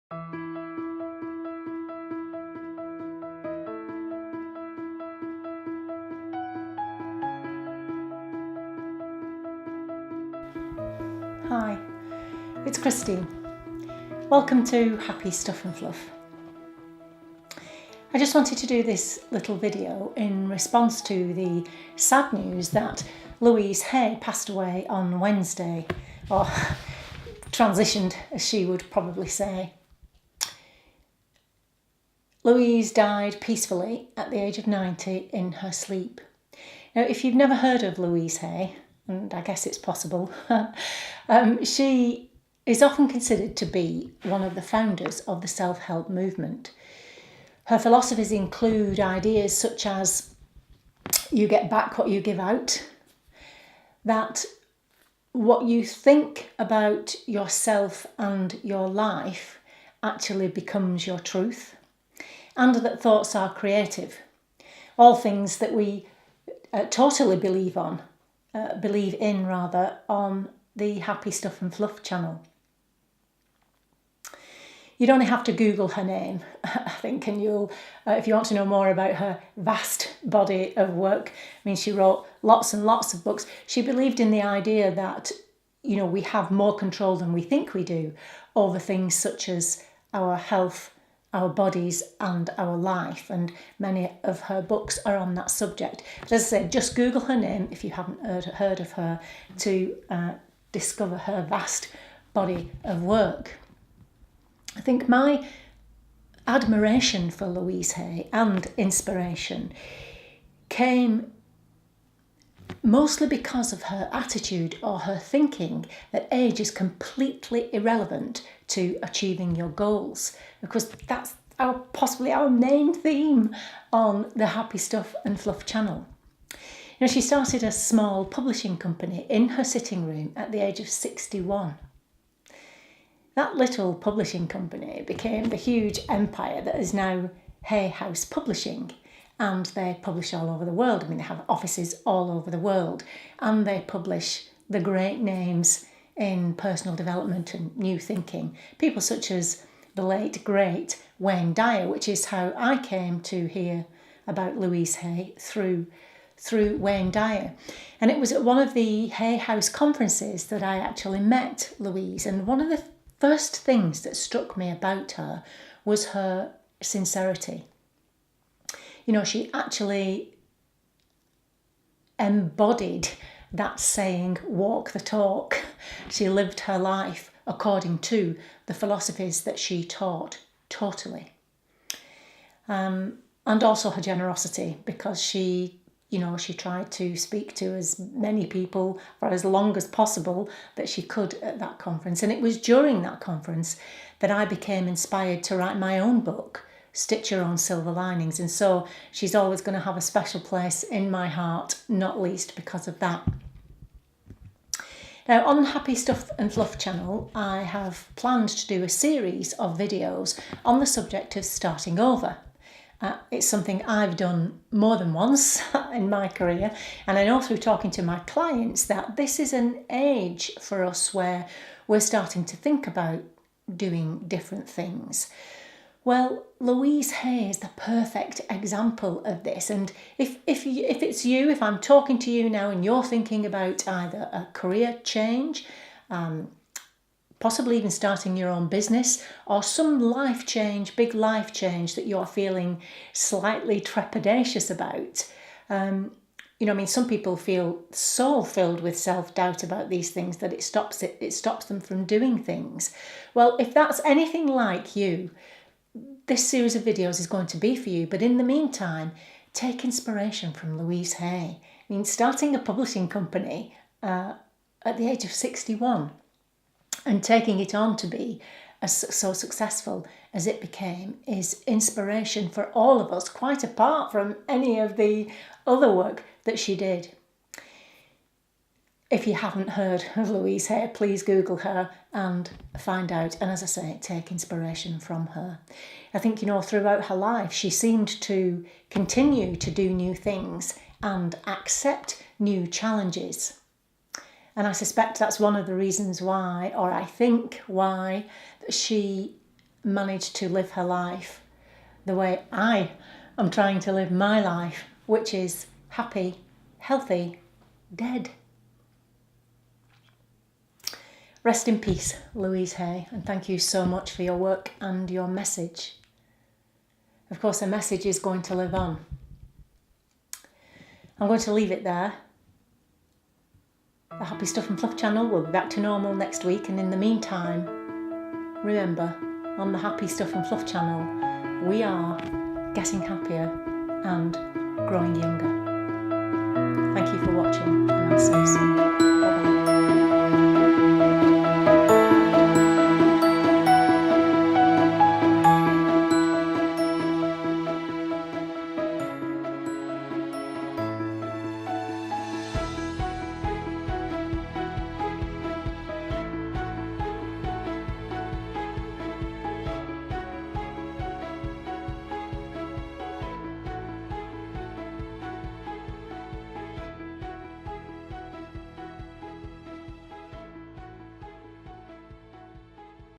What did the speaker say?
Hi, it's Christine. Welcome to Happy Stuff and Fluff. I just wanted to do this little video in response to the sad news that Louise Hay passed away on Wednesday, or transitioned as she would probably say. Louise died peacefully at the age of 90 in her sleep. Now, if you've never heard of Louise Hay, and I guess it's possible, she is often considered to be one of the founders of the self-help movement. Her philosophies include ideas such as you get back what you give out, that what you think about yourself and your life actually becomes your truth, and that thoughts are creative. All things that we totally believe in on the Happy Stuff and Fluff channel. You'd only have to Google her name, I think, and you'll, if you want to know more about her vast body of work. I mean, she wrote lots and lots of books. She believed in the idea that, we have more control than we think we do over things such as our health, our bodies and our life, and many of her books are on that subject. But as I say, just Google her name if you haven't heard of her to discover her vast body of work. I think my admiration for Louise Hay and inspiration came mostly because of her attitude or her thinking that age is completely irrelevant to achieving your goals, because that's possibly our main theme on the Happy Stuff and Fluff channel. She started a small publishing company in her sitting room at the age of 61. That little publishing company became the huge empire that is now Hay House Publishing, and they publish all over the world. I mean, they have offices all over the world, and they publish the great names in personal development and new thinking. People such as the late, great Wayne Dyer, which is how I came to hear about Louise Hay through Wayne Dyer. And it was at one of the Hay House conferences that I actually met Louise, and one of the first things that struck me about her was her sincerity. She actually embodied that saying, walk the talk. She lived her life according to the philosophies that she taught, totally. And also her generosity, because she tried to speak to as many people for as long as possible that she could at that conference. And it was during that conference that I became inspired to write my own book, Stitch Your Own Silver Linings. And so she's always going to have a special place in my heart, not least because of that. Now, on Happy Stuff and Fluff channel, I have planned to do a series of videos on the subject of starting over. It's something I've done more than once in my career, and I know through talking to my clients that this is an age for us where we're starting to think about doing different things. Well, Louise Hay is the perfect example of this, and if it's you, if I'm talking to you now and you're thinking about either a career change, possibly even starting your own business, or some life change, big life change that you're feeling slightly trepidatious about. Some people feel so filled with self-doubt about these things that it stops them from doing things. Well, if that's anything like you, this series of videos is going to be for you. But in the meantime, take inspiration from Louise Hay. Starting a publishing company at the age of 61 and taking it on to be so successful as it became is inspiration for all of us, quite apart from any of the other work that she did. If you haven't heard of Louise Hay, please Google her and find out. And as I say, take inspiration from her. I think, throughout her life, she seemed to continue to do new things and accept new challenges. And I suspect that's one of the reasons why, or I think why, she managed to live her life the way I am trying to live my life, which is happy, healthy, dead. Rest in peace, Louise Hay, and thank you so much for your work and your message. Of course, the message is going to live on. I'm going to leave it there. The Happy Stuff and Fluff channel will be back to normal next week, and in the meantime, remember, on the Happy Stuff and Fluff channel, we are getting happier and growing younger. Thank you for watching, and I'll see you soon.